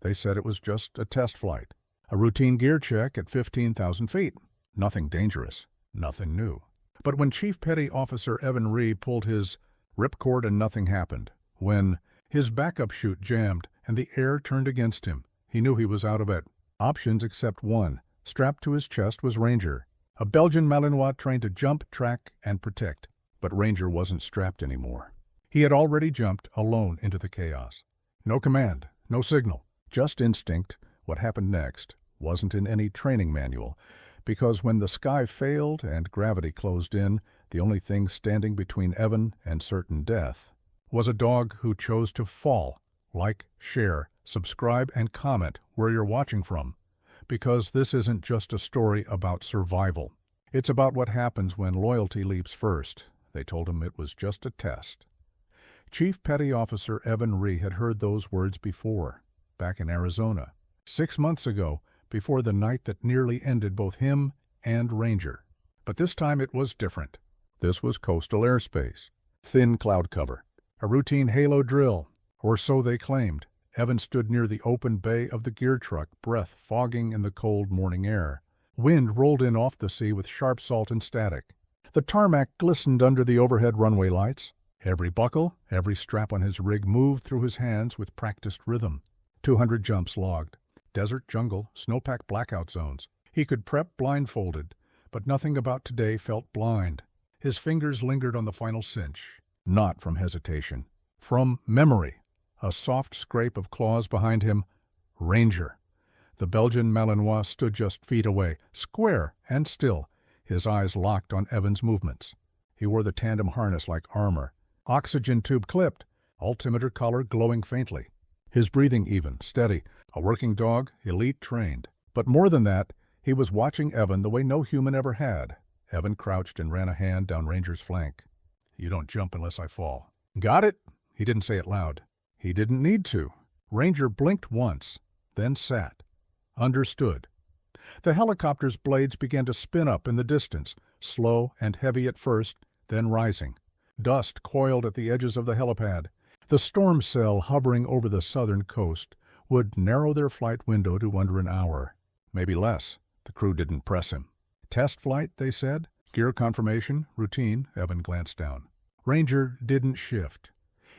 They said it was just a test flight, a routine gear check at 15,000 feet. Nothing dangerous, nothing new. But when Chief Petty Officer Evan Rhee pulled his ripcord and nothing happened, when his backup chute jammed and the air turned against him, he knew he was out of it. Options except one. Strapped to his chest was Ranger, a Belgian Malinois trained to jump, track, and protect. But Ranger wasn't strapped anymore. He had already jumped alone into the chaos. No command, no signal, just instinct. What happened next wasn't in any training manual, because when the sky failed and gravity closed in, the only thing standing between Evan and certain death was a dog who chose to fall. Like, share, subscribe, and comment where you're watching from, because this isn't just a story about survival. It's about what happens when loyalty leaps first. They told him it was just a test. Chief Petty Officer Evan Rhee had heard those words before, back in Arizona, 6 months ago, before the night that nearly ended both him and Ranger. But this time it was different. This was coastal airspace, thin cloud cover, a routine halo drill, or so they claimed. Evan stood near the open bay of the gear truck, breath fogging in the cold morning air. Wind rolled in off the sea with sharp salt and static. The tarmac glistened under the overhead runway lights. Every buckle, every strap on his rig moved through his hands with practiced rhythm. 200 jumps logged. Desert, jungle, snowpack blackout zones. He could prep blindfolded, but nothing about today felt blind. His fingers lingered on the final cinch, not from hesitation, from memory. A soft scrape of claws behind him. Ranger. The Belgian Malinois stood just feet away, square and still, his eyes locked on Evan's movements. He wore the tandem harness like armor. Oxygen tube clipped, altimeter collar glowing faintly. His breathing even, steady, a working dog, elite trained. But more than that, he was watching Evan the way no human ever had. Evan crouched and ran a hand down Ranger's flank. "You don't jump unless I fall." "Got it?" He didn't say it loud. He didn't need to. Ranger blinked once, then sat. Understood. The helicopter's blades began to spin up in the distance, slow and heavy at first, then rising. Dust coiled at the edges of the helipad. The storm cell hovering over the southern coast would narrow their flight window to under an hour. Maybe less. The crew didn't press him. Test flight, they said. Gear confirmation, routine. Evan glanced down. Ranger didn't shift.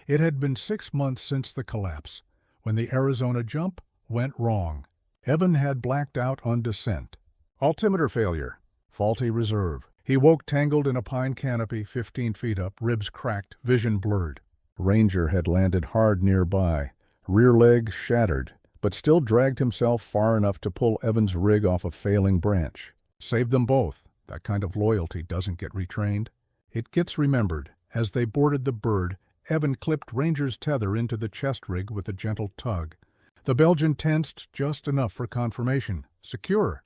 It had been 6 months since the collapse, when the Arizona jump went wrong. Evan had blacked out on descent. Altimeter failure. Faulty reserve. He woke tangled in a pine canopy 15 feet up, ribs cracked, vision blurred. Ranger had landed hard nearby, rear leg shattered, but still dragged himself far enough to pull Evan's rig off a failing branch. Saved them both. That kind of loyalty doesn't get retrained. It gets remembered. As they boarded the bird, Evan clipped Ranger's tether into the chest rig with a gentle tug. The Belgian tensed just enough for confirmation. Secure.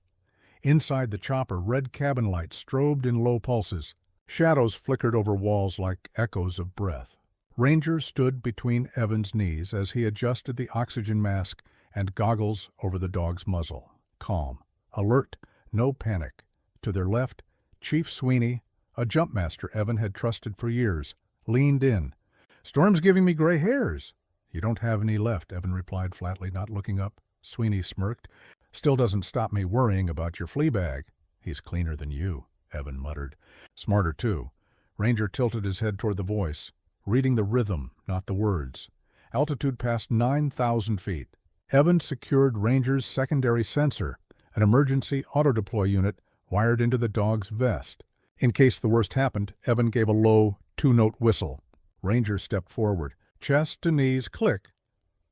Inside the chopper, red cabin lights strobed in low pulses. Shadows flickered over walls like echoes of breath. Ranger stood between Evan's knees as he adjusted the oxygen mask and goggles over the dog's muzzle. Calm. Alert. No panic. To their left, Chief Sweeney, a jumpmaster Evan had trusted for years, leaned in. "Storm's giving me gray hairs." "You don't have any left," Evan replied flatly, not looking up. Sweeney smirked. "Still doesn't stop me worrying about your flea bag." "He's cleaner than you," Evan muttered. "Smarter, too." Ranger tilted his head toward the voice, reading the rhythm, not the words. Altitude past 9,000 feet. Evan secured Ranger's secondary sensor, an emergency auto-deploy unit wired into the dog's vest. In case the worst happened, Evan gave a low, 2-note whistle. Ranger stepped forward. Chest to knees, click.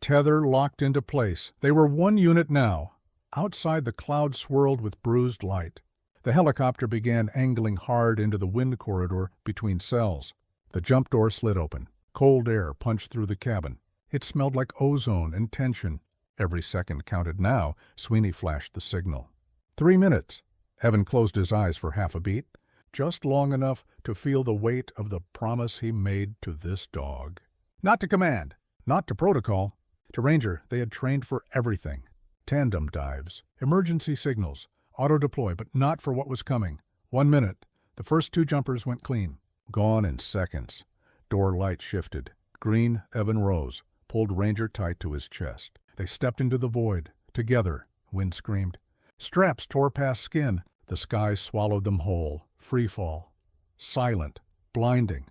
Tether locked into place. They were one unit now. Outside, the cloud swirled with bruised light. The helicopter began angling hard into the wind corridor between cells. The jump door slid open. Cold air punched through the cabin. It smelled like ozone and tension. Every second counted now. Sweeney flashed the signal. 3 minutes. Evan closed his eyes for half a beat, just long enough to feel the weight of the promise he made to this dog. Not to command, not to protocol. To Ranger, they had trained for everything. Tandem dives, emergency signals, auto-deploy, but not for what was coming. 1 minute. The first 2 jumpers went clean. Gone in seconds. Door light shifted. Green, Evan rose, pulled Ranger tight to his chest. They stepped into the void. Together, Wind screamed. Straps tore past skin. The sky swallowed them whole. Free fall. Silent. Blinding.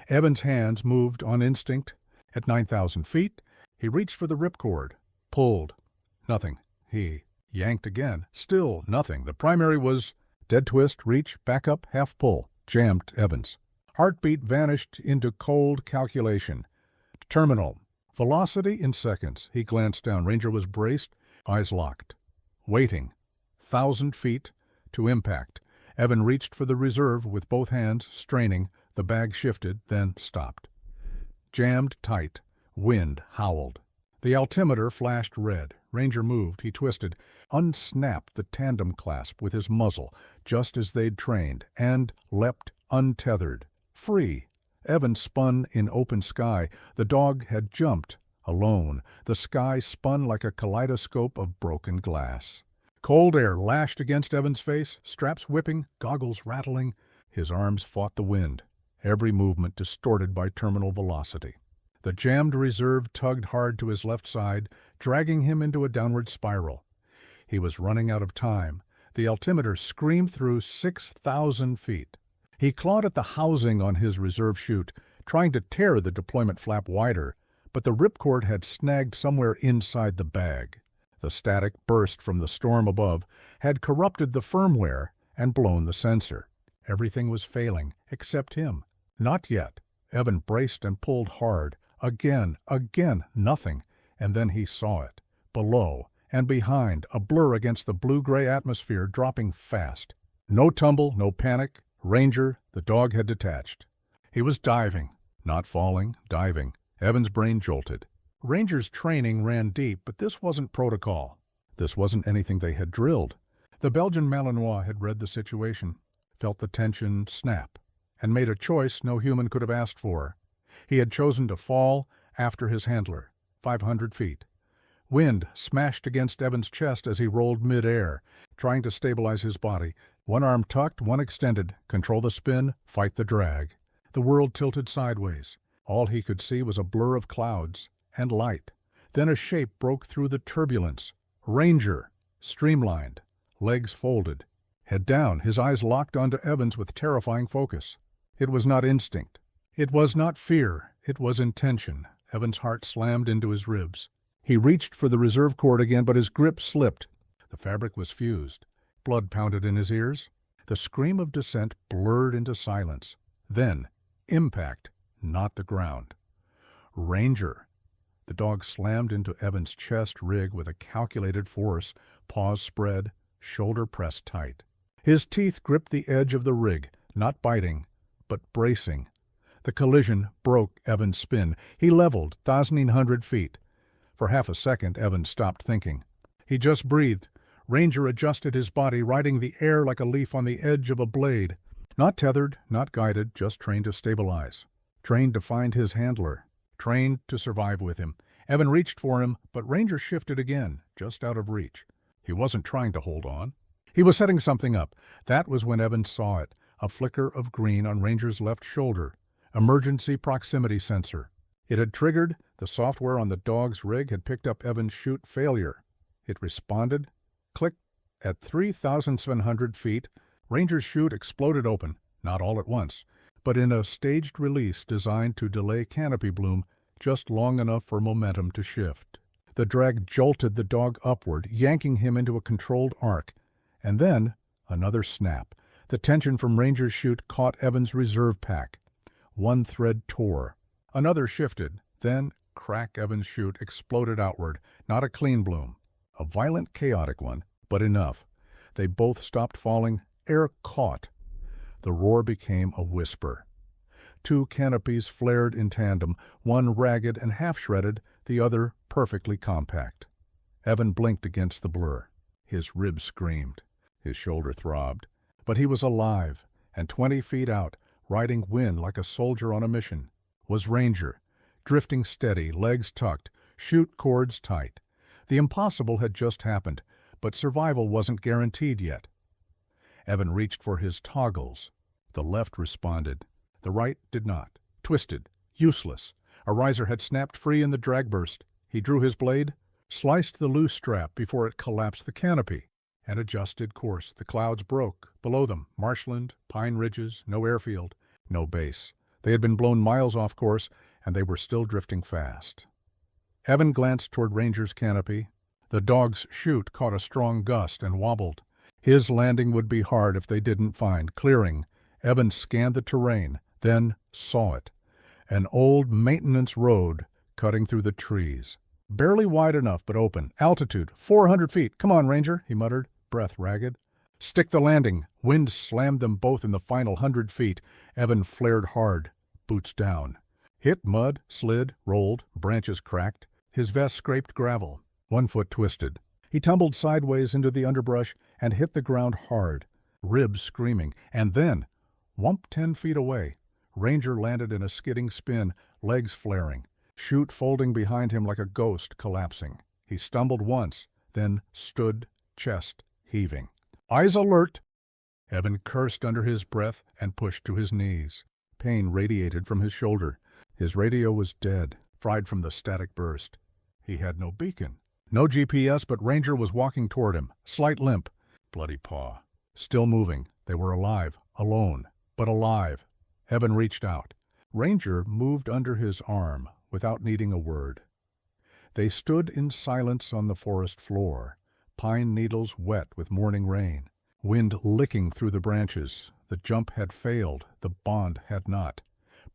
Evan's hands moved on instinct. At 9,000 feet, he reached for the ripcord. Pulled. Nothing. He yanked again. Still nothing. The primary was dead twist, reach, back up, half pull. Jammed Evans. Heartbeat vanished into cold calculation. Terminal. Velocity in seconds. He glanced down. Ranger was braced, eyes locked. Waiting. 1,000 feet to impact. Evan reached for the reserve with both hands, straining. The bag shifted, then stopped. Jammed tight. Wind howled. The altimeter flashed red. Ranger moved. He twisted, unsnapped the tandem clasp with his muzzle, just as they'd trained, and leapt untethered. Free. Evan spun in open sky. The dog had jumped. Alone. The sky spun like a kaleidoscope of broken glass. Cold air lashed against Evan's face, straps whipping, goggles rattling. His arms fought the wind, every movement distorted by terminal velocity. The jammed reserve tugged hard to his left side, dragging him into a downward spiral. He was running out of time. The altimeter screamed through 6,000 feet. He clawed at the housing on his reserve chute, trying to tear the deployment flap wider, but the ripcord had snagged somewhere inside the bag. The static burst from the storm above had corrupted the firmware and blown the sensor. Everything was failing, except him. Not yet. Evan braced and pulled hard. Again, nothing. And then he saw it. Below and behind, a blur against the blue-gray atmosphere, dropping fast. No tumble, no panic. Ranger, the dog, had detached. He was diving. Not falling, diving. Evan's brain jolted. Ranger's training ran deep, but this wasn't protocol. This wasn't anything they had drilled. The Belgian Malinois had read the situation, felt the tension snap, and made a choice no human could have asked for. He had chosen to fall after his handler, 500 feet. Wind smashed against Evan's chest as he rolled midair, trying to stabilize his body. One arm tucked, one extended. Control the spin, fight the drag. The world tilted sideways. All he could see was a blur of clouds and light. Then a shape broke through the turbulence. Ranger, streamlined, legs folded. Head down, his eyes locked onto Evans with terrifying focus. It was not instinct. It was not fear. It was intention. Evans' heart slammed into his ribs. He reached for the reserve cord again, but his grip slipped. The fabric was fused. Blood pounded in his ears. The scream of descent blurred into silence. Then, impact, not the ground. Ranger. The dog slammed into Evans' chest rig with a calculated force, paws spread, shoulder pressed tight. His teeth gripped the edge of the rig, not biting, but bracing. The collision broke Evans' spin. He leveled 1,900 feet. For half a second, Evans stopped thinking. He just breathed. Ranger adjusted his body, riding the air like a leaf on the edge of a blade. Not tethered, not guided, just trained to stabilize. Trained to find his handler. Trained to survive with him. Evan reached for him, but Ranger shifted again, just out of reach. He wasn't trying to hold on. He was setting something up. That was when Evan saw it, a flicker of green on Ranger's left shoulder. Emergency proximity sensor. It had triggered. The software on the dog's rig had picked up Evan's chute failure. It responded. Click. At 3,700 feet, Ranger's chute exploded open, not all at once, but in a staged release designed to delay canopy bloom just long enough for momentum to shift. The drag jolted the dog upward, yanking him into a controlled arc. And then, another snap. The tension from Ranger's chute caught Evan's reserve pack. One thread tore. Another shifted. Then, crack, Evan's chute exploded outward. Not a clean bloom. A violent, chaotic one, but enough. They both stopped falling. Air caught. The roar became a whisper. Two canopies flared in tandem, one ragged and half-shredded, the other perfectly compact. Evan blinked against the blur. His ribs screamed. His shoulder throbbed. But he was alive, and 20 feet out, riding wind like a soldier on a mission, was Ranger, drifting steady, legs tucked, chute cords tight. The impossible had just happened, but survival wasn't guaranteed yet. Evan reached for his toggles. The left responded. The right did not. Twisted. Useless. A riser had snapped free in the drag burst. He drew his blade. sliced the loose strap before it collapsed the canopy, and adjusted course. The clouds broke. Below them, marshland, pine ridges, no airfield, no base. They had been blown miles off course, and they were still drifting fast. Evan glanced toward Ranger's canopy. The dog's chute caught a strong gust and wobbled. His landing would be hard if they didn't find clearing. Evan scanned the terrain, then saw it. An old maintenance road cutting through the trees. Barely wide enough, but open. Altitude, 400 feet. Come on, Ranger, he muttered, breath ragged. Stick the landing. Wind slammed them both in the final 100 feet. Evan flared hard, boots down. Hit mud, slid, rolled, branches cracked. His vest scraped gravel. One foot twisted. He tumbled sideways into the underbrush and hit the ground hard, ribs screaming. And then, whump 10 feet away, Ranger landed in a skidding spin, legs flaring, chute folding behind him like a ghost collapsing. He stumbled once, then stood, chest heaving. Eyes alert! Evan cursed under his breath and pushed to his knees. Pain radiated from his shoulder. His radio was dead, fried from the static burst. He had no beacon. No GPS, but Ranger was walking toward him, slight limp. Bloody paw. Still moving. They were alive, alone, but alive. Evan reached out. Ranger moved under his arm without needing a word. They stood in silence on the forest floor, pine needles wet with morning rain, wind licking through the branches. The jump had failed, the bond had not.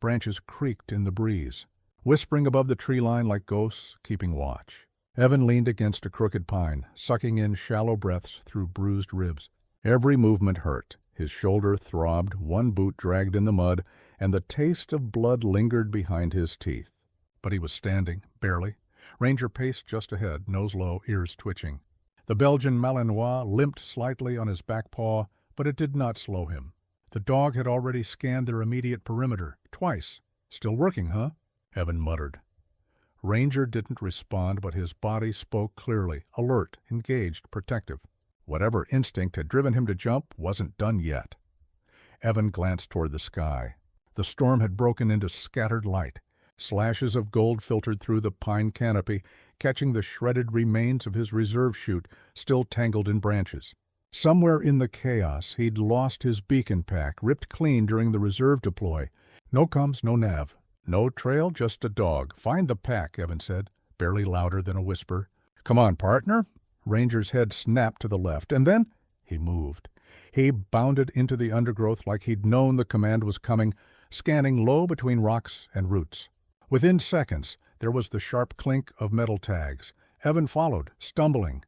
Branches creaked in the breeze, whispering above the tree line like ghosts keeping watch. Evan leaned against a crooked pine, sucking in shallow breaths through bruised ribs. Every movement hurt. His shoulder throbbed, one boot dragged in the mud, and the taste of blood lingered behind his teeth. But he was standing, barely. Ranger paced just ahead, nose low, ears twitching. The Belgian Malinois limped slightly on his back paw, but it did not slow him. The dog had already scanned their immediate perimeter, twice. Still working, huh? Evan muttered. Ranger didn't respond, but his body spoke clearly, alert, engaged, protective. Whatever instinct had driven him to jump wasn't done yet. Evan glanced toward the sky. The storm had broken into scattered light. Slashes of gold filtered through the pine canopy, catching the shredded remains of his reserve chute still tangled in branches. Somewhere in the chaos, he'd lost his beacon pack, ripped clean during the reserve deploy. No comms, no nav. No trail, just a dog. Find the pack, Evan said, barely louder than a whisper. Come on, partner. Ranger's head snapped to the left, and then he moved. He bounded into the undergrowth like he'd known the command was coming, scanning low between rocks and roots. Within seconds, there was the sharp clink of metal tags. Evan followed, stumbling.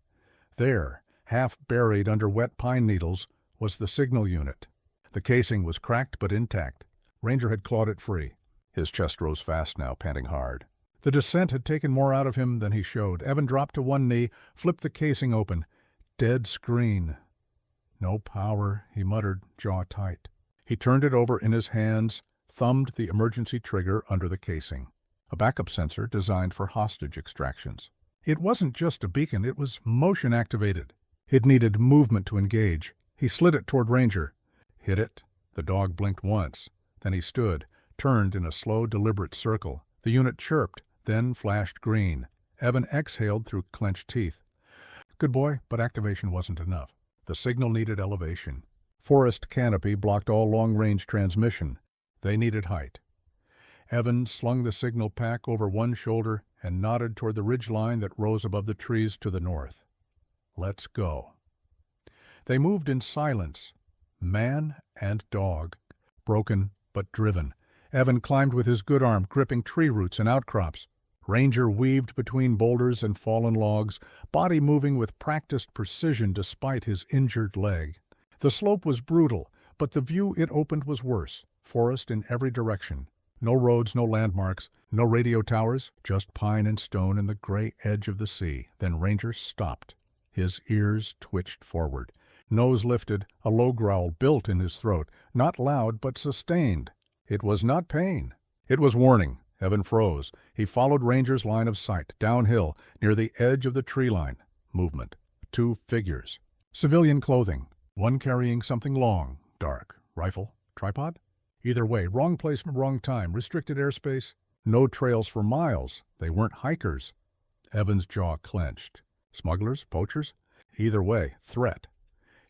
There, half buried under wet pine needles, was the signal unit. The casing was cracked but intact. Ranger had clawed it free. His chest rose fast now, panting hard. The descent had taken more out of him than he showed. Evan dropped to one knee, flipped the casing open. Dead screen. No power, he muttered, jaw tight. He turned it over in his hands, thumbed the emergency trigger under the casing. A backup sensor designed for hostage extractions. It wasn't just a beacon, it was motion-activated. It needed movement to engage. He slid it toward Ranger. Hit it. The dog blinked once. Then he stood, turned in a slow, deliberate circle. The unit chirped, then flashed green. Evan exhaled through clenched teeth. Good boy, but activation wasn't enough. The signal needed elevation. Forest canopy blocked all long-range transmission. They needed height. Evan slung the signal pack over one shoulder and nodded toward the ridge line that rose above the trees to the north. Let's go. They moved in silence, man and dog, broken but driven. Evan climbed with his good arm, gripping tree roots and outcrops. Ranger weaved between boulders and fallen logs, body moving with practiced precision despite his injured leg. The slope was brutal, but the view it opened was worse. Forest in every direction. No roads, no landmarks, no radio towers, just pine and stone and the gray edge of the sea. Then Ranger stopped. His ears twitched forward. Nose lifted, a low growl built in his throat, not loud but sustained. It was not pain. It was warning. Evan froze. He followed Ranger's line of sight, downhill, near the edge of the tree line. Movement. Two figures. Civilian clothing. One carrying something long, dark. Rifle? Tripod? Either way, wrong placement, wrong time. Restricted airspace. No trails for miles. They weren't hikers. Evan's jaw clenched. Smugglers? Poachers? Either way, threat.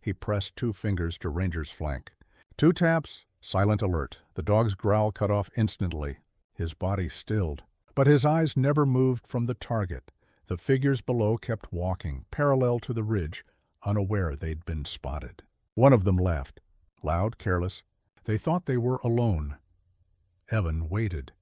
He pressed 2 fingers to Ranger's flank. 2 taps, silent alert. The dog's growl cut off instantly. His body stilled. But his eyes never moved from the target. The figures below kept walking, parallel to the ridge, unaware they'd been spotted. One of them laughed. Loud, careless. They thought they were alone. Evan waited.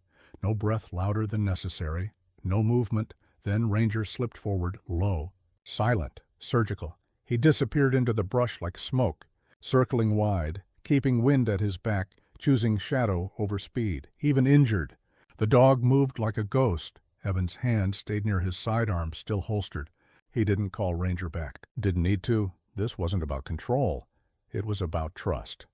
No breath louder than necessary. No movement. Then Ranger slipped forward, low. Silent, surgical. He disappeared into the brush like smoke, circling wide, keeping wind at his back, choosing shadow over speed, even injured. The dog moved like a ghost. Evan's hand stayed near his sidearm, still holstered. He didn't call Ranger back. Didn't need to. This wasn't about control. It was about trust.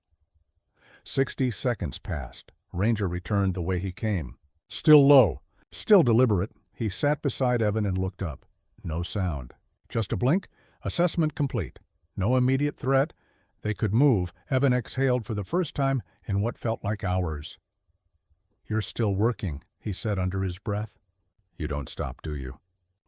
60 seconds passed. Ranger returned the way he came. Still low, still deliberate. He sat beside Evan and looked up. No sound. Just a blink. Assessment complete. No immediate threat. They could move. Evan exhaled for the first time in what felt like hours. "You're still working," he said under his breath. "You don't stop, do you?"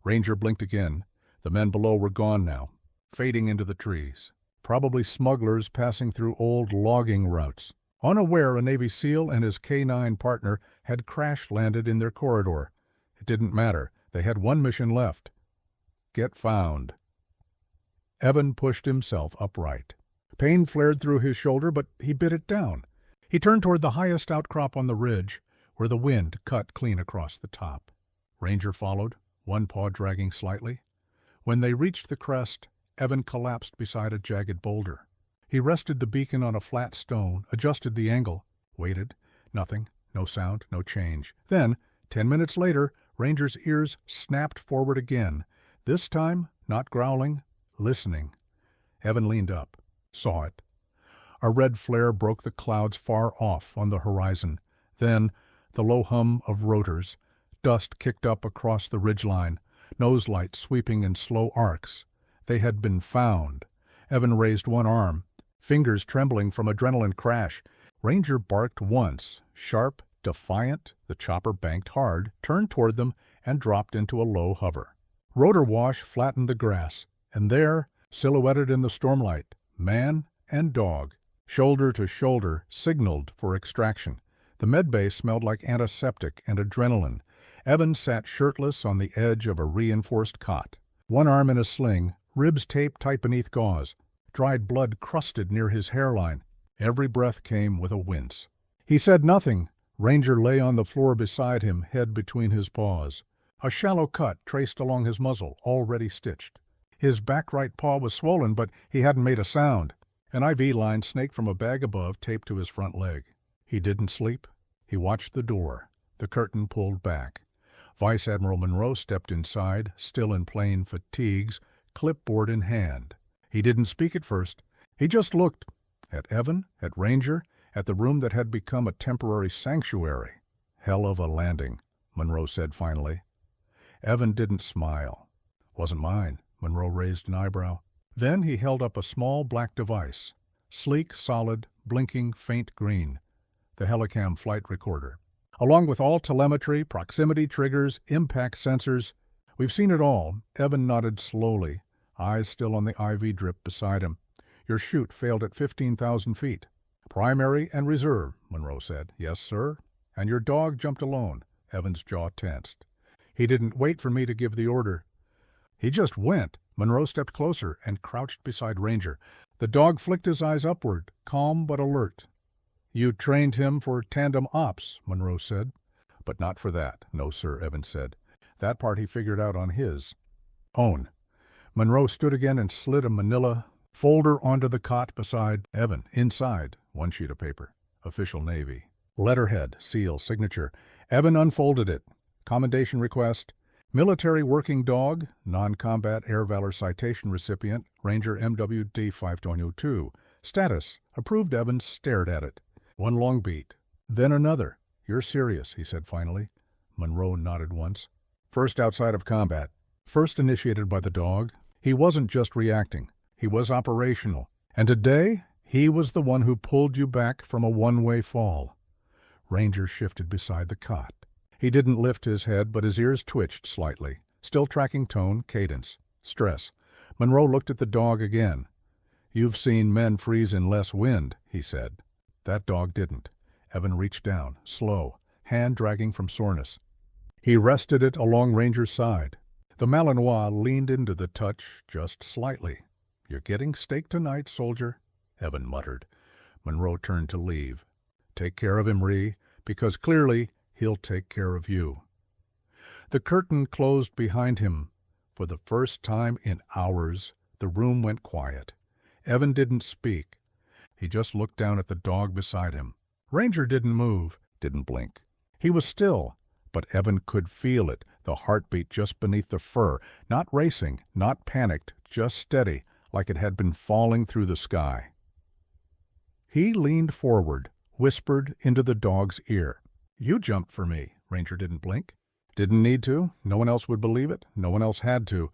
Ranger blinked again. The men below were gone now, fading into the trees. Probably smugglers passing through old logging routes. Unaware, a Navy SEAL and his K-9 partner had crash-landed in their corridor. It didn't matter. They had one mission left. Get found. Evan pushed himself upright. Pain flared through his shoulder, but he bit it down. He turned toward the highest outcrop on the ridge, where the wind cut clean across the top. Ranger followed, one paw dragging slightly. When they reached the crest, Evan collapsed beside a jagged boulder. He rested the beacon on a flat stone, adjusted the angle, waited. Nothing, no sound, no change. Then, 10 minutes later, Ranger's ears snapped forward again. This time, not growling, listening. Evan leaned up, saw it. A red flare broke the clouds far off on the horizon. Then, the low hum of rotors. Dust kicked up across the ridgeline, nose lights sweeping in slow arcs. They had been found. Evan raised one arm, fingers trembling from adrenaline crash. Ranger barked once, sharp, defiant. The chopper banked hard, turned toward them, and dropped into a low hover. Rotor wash flattened the grass, and there, silhouetted in the stormlight, man and dog, shoulder to shoulder, signaled for extraction. The medbay smelled like antiseptic and adrenaline. Evan sat shirtless on the edge of a reinforced cot, one arm in a sling, ribs taped tight beneath gauze. Dried blood crusted near his hairline. Every breath came with a wince. He said nothing. Ranger lay on the floor beside him, head between his paws. A shallow cut traced along his muzzle, already stitched. His back right paw was swollen, but he hadn't made a sound. An IV line snaked from a bag above, taped to his front leg. He didn't sleep. He watched the door. The curtain pulled back. Vice Admiral Monroe stepped inside, still in plain fatigues, clipboard in hand. He didn't speak at first. He just looked at Evan, at Ranger, at the room that had become a temporary sanctuary. "Hell of a landing," Monroe said finally. Evan didn't smile. "Wasn't mine." Monroe raised an eyebrow. Then he held up a small black device, sleek, solid, blinking faint green, the Helicam flight recorder. Along with all telemetry, proximity triggers, impact sensors. "We've seen it all." Evan nodded slowly, eyes still on the IV drip beside him. "Your chute failed at 15,000 feet. Primary and reserve," Monroe said. "Yes, sir." "And your dog jumped alone." Evan's jaw tensed. "He didn't wait for me to give the order. He just went." Monroe stepped closer and crouched beside Ranger. The dog flicked his eyes upward, calm but alert. "You trained him for tandem ops," Monroe said. "But not for that." "No, sir," Evan said. "That part he figured out on his own." Monroe stood again and slid a manila folder onto the cot beside Evan. Inside, one sheet of paper. Official Navy. Letterhead, seal, signature. Evan unfolded it. Commendation request. Military working dog, non-combat Air Valor Citation recipient, Ranger MWD 5202. Status. Approved. Evans stared at it. One long beat. Then another. "You're serious," he said finally. Monroe nodded once. "First outside of combat. First initiated by the dog. He wasn't just reacting. He was operational. And today, he was the one who pulled you back from a one-way fall." Ranger shifted beside the cot. He didn't lift his head, but his ears twitched slightly. still tracking tone, cadence, stress. Monroe looked at the dog again. "You've seen men freeze in less wind," he said. That dog didn't. Evan reached down, slow, hand dragging from soreness. He rested it along Ranger's side. The Malinois leaned into the touch just slightly. "You're getting steak tonight, soldier," Evan muttered. Monroe turned to leave. "Take care of him, Ree, because clearly he'll take care of you." The curtain closed behind him. For the first time in hours, the room went quiet. Evan didn't speak. He just looked down at the dog beside him. Ranger didn't move, didn't blink. He was still, but Evan could feel it, the heartbeat just beneath the fur, not racing, not panicked, just steady, like it had been falling through the sky. He leaned forward, whispered into the dog's ear. "You jumped for me." Ranger didn't blink. Didn't need to. No one else would believe it. No one else had to.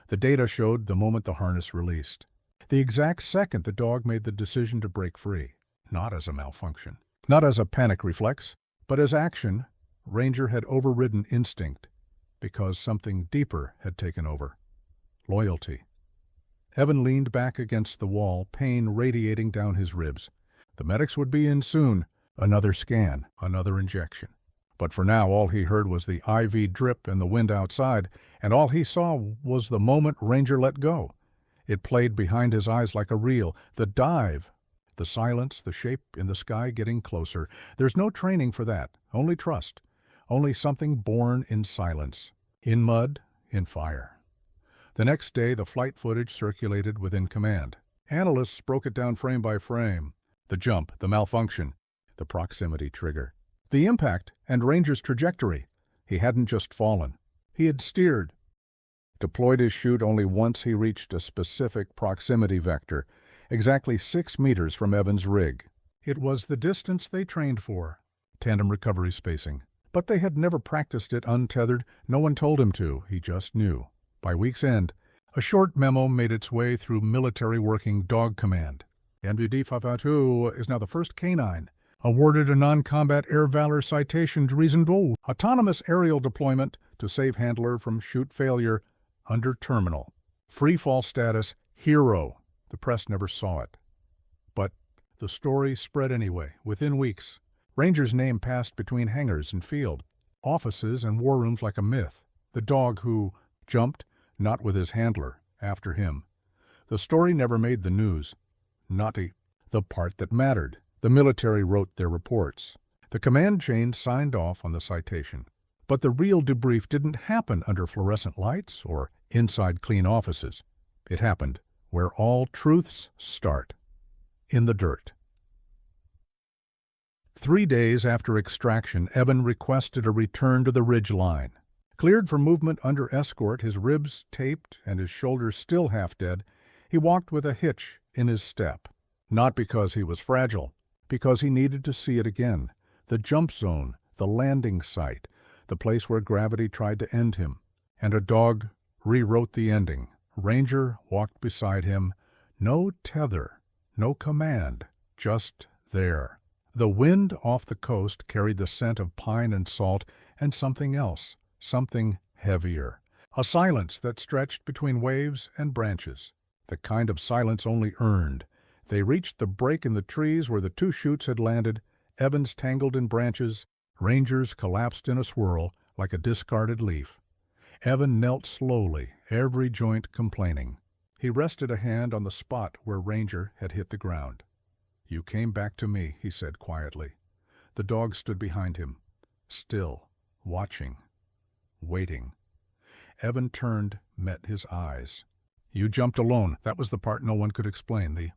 The data showed the moment the harness released. The exact second the dog made the decision to break free. Not as a malfunction. Not as a panic reflex, but as action. Ranger had overridden instinct because something deeper had taken over. Loyalty. Evan leaned back against the wall, pain radiating down his ribs. The medics would be in soon. Another scan, another injection. But for now, all he heard was the IV drip and the wind outside, and all he saw was the moment Ranger let go. It played behind his eyes like a reel. The dive, the silence, the shape in the sky getting closer. There's no training for that, only trust. Only something born in silence, in mud, in fire. The next day, the flight footage circulated within command. Analysts broke it down frame by frame. The jump, the malfunction, the proximity trigger. The impact and Ranger's trajectory. He hadn't just fallen. He had steered. Deployed his chute only once he reached a specific proximity vector, exactly 6 meters from Evan's rig. It was the distance they trained for, tandem recovery spacing. But they had never practiced it untethered. No one told him to. He just knew. By week's end, a short memo made its way through military working dog command. MBD 552 is now the first canine awarded a non-combat air valor citation reason to autonomous aerial deployment to save handler from chute failure under terminal. Freefall status, hero. The press never saw it. But the story spread anyway, within weeks. Ranger's name passed between hangars and field, offices and war rooms like a myth. The dog who jumped, not with his handler, after him. The story never made the news. Not the part that mattered. The military wrote their reports. The command chain signed off on the citation. But the real debrief didn't happen under fluorescent lights or inside clean offices. It happened where all truths start, in the dirt. 3 days after extraction, Evan requested a return to the ridge line. Cleared for movement under escort, his ribs taped and his shoulders still half dead, he walked with a hitch in his step. Not because he was fragile, because he needed to see it again. The jump zone, the landing site, the place where gravity tried to end him. And a dog rewrote the ending. Ranger walked beside him. No tether, no command, just there. The wind off the coast carried the scent of pine and salt and something else, something heavier. A silence that stretched between waves and branches. The kind of silence only earned. They reached the break in the trees where the 2 chutes had landed, Evans tangled in branches, Ranger's collapsed in a swirl like a discarded leaf. Evan knelt slowly, every joint complaining. He rested a hand on the spot where Ranger had hit the ground. "You came back to me," he said quietly. The dog stood behind him, still, watching, waiting. Evan turned, met his eyes. "You jumped alone." That was the part no one could explain. The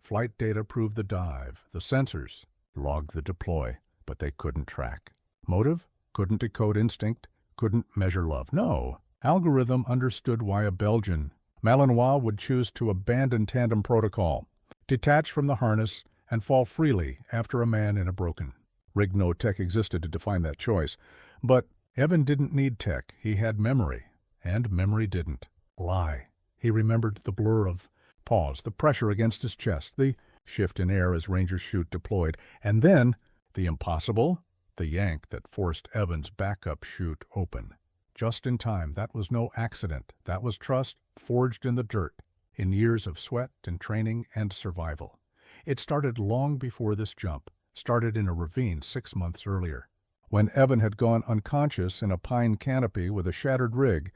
flight data proved the dive. The sensors logged the deploy, but they couldn't track. Motive? Couldn't decode instinct. Couldn't measure love. No. Algorithm understood why a Belgian Malinois would choose to abandon tandem protocol, detach from the harness, and fall freely after a man in a broken rig. No tech existed to define that choice. But Evan didn't need tech. He had memory. And memory didn't lie. He remembered the blur of pause, the pressure against his chest, the shift in air as Ranger's chute deployed, and then the impossible, the yank that forced Evan's backup chute open. Just in time. That was no accident. That was trust forged in the dirt, in years of sweat and training and survival. It started long before this jump, started in a ravine 6 months earlier, when Evan had gone unconscious in a pine canopy with a shattered rig,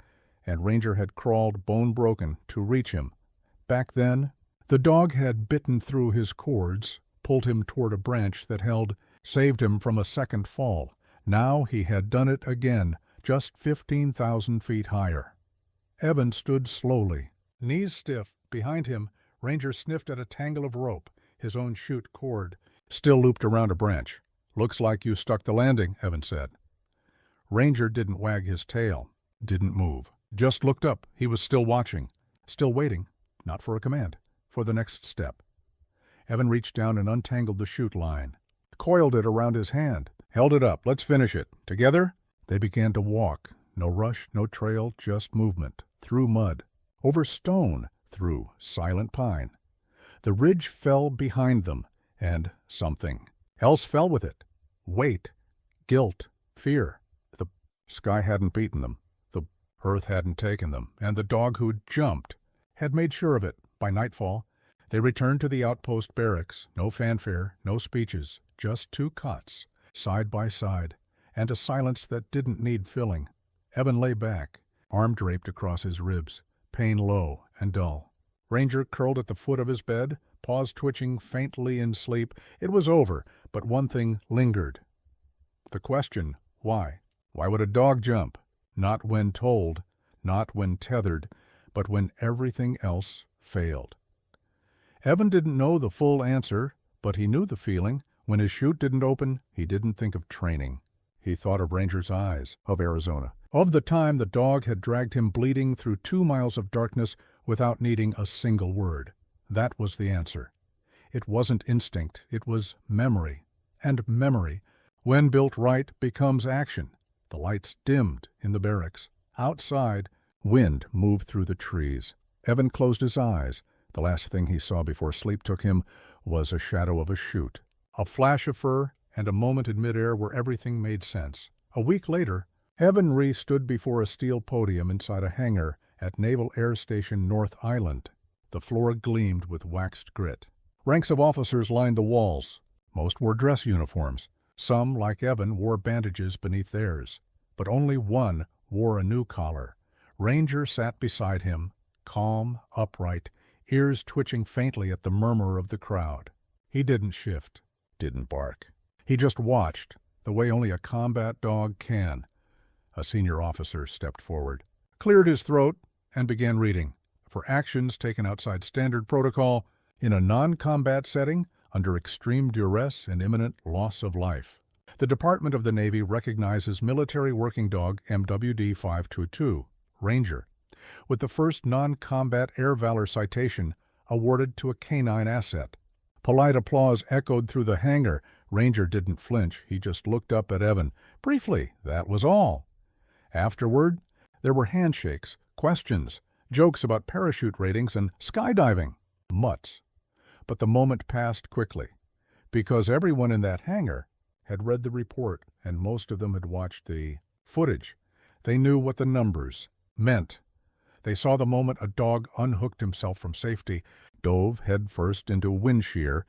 and Ranger had crawled bone-broken to reach him. Back then, the dog had bitten through his cords, pulled him toward a branch that held, saved him from a second fall. Now he had done it again, just 15,000 feet higher. Evan stood slowly, knees stiff. Behind him, Ranger sniffed at a tangle of rope, his own chute cord, still looped around a branch. "Looks like you stuck the landing," Evan said. Ranger didn't wag his tail, didn't move, just looked up. He was still watching, still waiting, not for a command, for the next step. Evan reached down and untangled the chute line, coiled it around his hand, held it up. "Let's finish it. Together?" They began to walk. No rush, no trail, just movement. Through mud, over stone, through silent pine. The ridge fell behind them, and something else fell with it. Weight, guilt, fear. The sky hadn't beaten them. The earth hadn't taken them. And the dog who'd jumped had made sure of it. By nightfall, they returned to the outpost barracks. No fanfare, no speeches, just 2 cots, side by side, and a silence that didn't need filling. Evan lay back, arm draped across his ribs, pain low and dull. Ranger curled at the foot of his bed, paws twitching faintly in sleep. It was over, but one thing lingered. The question, why? Why would a dog jump? Not when told, not when tethered, but when everything else failed. Evan didn't know the full answer, but he knew the feeling. When his chute didn't open, he didn't think of training. He thought of Ranger's eyes, of Arizona, of the time the dog had dragged him bleeding through 2 miles of darkness without needing a single word. That was the answer. It wasn't instinct, it was memory. And memory, when built right, becomes action. The lights dimmed in the barracks. Outside, wind moved through the trees. Evan closed his eyes. The last thing he saw before sleep took him was a shadow of a chute, a flash of fur, and a moment in midair where everything made sense. A week later, Evan Rhee stood before a steel podium inside a hangar at Naval Air Station North Island. The floor gleamed with waxed grit. Ranks of officers lined the walls. Most wore dress uniforms. Some, like Evan, wore bandages beneath theirs. But only one wore a new collar. Ranger sat beside him, calm, upright, ears twitching faintly at the murmur of the crowd. He didn't shift, didn't bark. He just watched, the way only a combat dog can. A senior officer stepped forward, cleared his throat, and began reading. For actions taken outside standard protocol, in a non-combat setting, under extreme duress and imminent loss of life. The Department of the Navy recognizes military working dog MWD 522, Ranger, with the first non-combat air valor citation awarded to a canine asset. Polite applause echoed through the hangar. Ranger didn't flinch. He just looked up at Evan. Briefly, that was all. Afterward, there were handshakes, questions, jokes about parachute ratings and skydiving. Mutts. But the moment passed quickly, because everyone in that hangar had read the report, and most of them had watched the footage. They knew what the numbers meant. They saw the moment a dog unhooked himself from safety, dove headfirst into wind shear,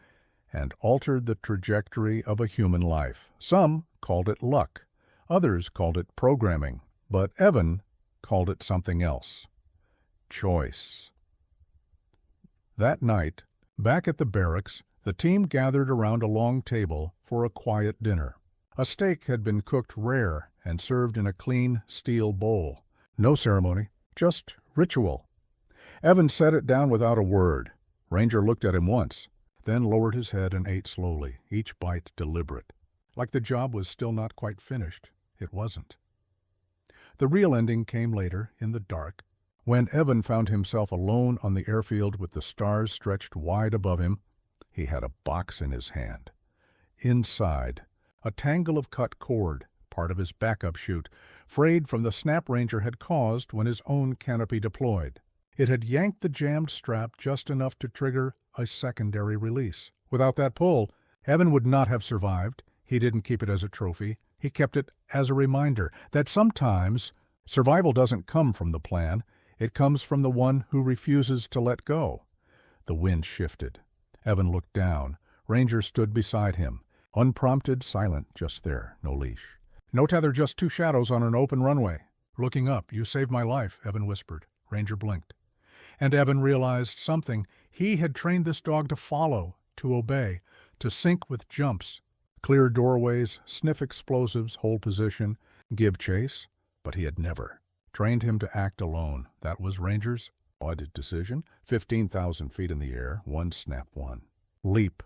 and altered the trajectory of a human life. Some called it luck. Others called it programming. But Evan called it something else. Choice. That night, back at the barracks, the team gathered around a long table for a quiet dinner. A steak had been cooked rare and served in a clean steel bowl. No ceremony, just ritual. Evan set it down without a word. Ranger looked at him once, then lowered his head and ate slowly, each bite deliberate. Like the job was still not quite finished. It wasn't. The real ending came later, in the dark, when Evan found himself alone on the airfield with the stars stretched wide above him. He had a box in his hand. Inside, a tangle of cut cord, part of his backup chute, frayed from the snap Ranger had caused when his own canopy deployed. It had yanked the jammed strap just enough to trigger a secondary release. Without that pull, Evan would not have survived. He didn't keep it as a trophy. He kept it as a reminder that sometimes Survival doesn't come from the plan. It comes from the one who refuses to let go. The wind shifted. Evan looked down. Ranger stood beside him, unprompted, silent, just there, no leash. No tether, just two shadows on an open runway. Looking up, "You saved my life," Evan whispered. Ranger blinked. And Evan realized something. He had trained this dog to follow, to obey, to sync with jumps, clear doorways, sniff explosives, hold position, give chase. But he had never trained him to act alone. That was Ranger's odd decision. 15,000 feet in the air, one snap, one leap,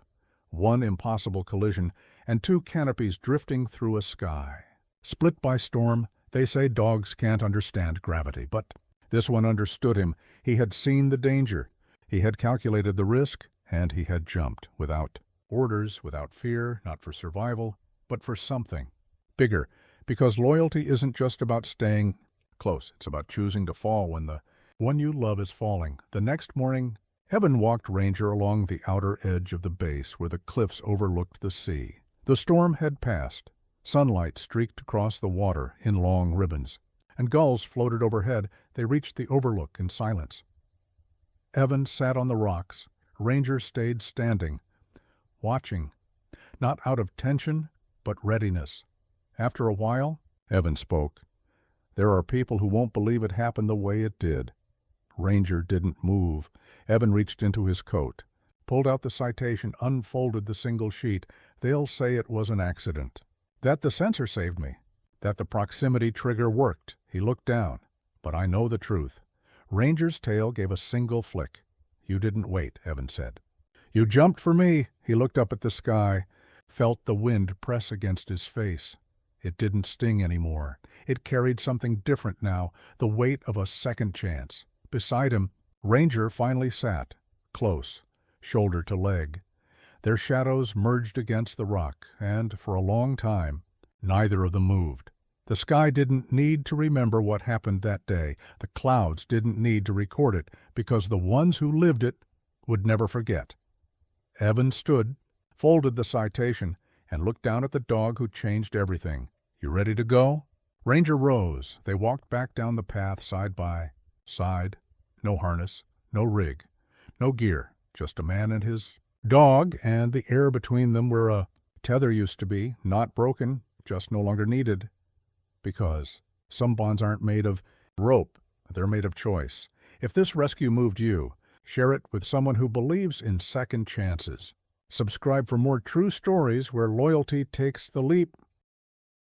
one impossible collision, and two canopies drifting through a sky. Split by storm, they say dogs can't understand gravity, but this one understood him. He had seen the danger. He had calculated the risk, and he had jumped without orders, without fear, not for survival, but for something bigger, because loyalty isn't just about staying close. It's about choosing to fall when the one you love is falling. The next morning, Evan walked Ranger along the outer edge of the base where the cliffs overlooked the sea. The storm had passed. Sunlight streaked across the water in long ribbons, and gulls floated overhead. They reached the overlook in silence. Evan sat on the rocks. Ranger stayed standing, watching, not out of tension, but readiness. After a while, Evan spoke. "There are people who won't believe it happened the way it did." Ranger didn't move. Evan reached into his coat, pulled out the citation, unfolded the single sheet. "They'll say it was an accident. That the sensor saved me. That the proximity trigger worked." He looked down. "But I know the truth." Ranger's tail gave a single flick. "You didn't wait," Evan said. "You jumped for me." He looked up at the sky, felt the wind press against his face. It didn't sting anymore. It carried something different now, the weight of a second chance. Beside him, Ranger finally sat, close, shoulder to leg. Their shadows merged against the rock, and for a long time, neither of them moved. The sky didn't need to remember what happened that day. The clouds didn't need to record it, because the ones who lived it would never forget. Evan stood, folded the citation, and looked down at the dog who changed everything. "You ready to go?" Ranger rose. They walked back down the path side by side. No harness, no rig, no gear, just a man and his dog, and the air between them where a tether used to be, not broken, just no longer needed. Because some bonds aren't made of rope, they're made of choice. If this rescue moved you, share it with someone who believes in second chances. Subscribe for more true stories where loyalty takes the leap.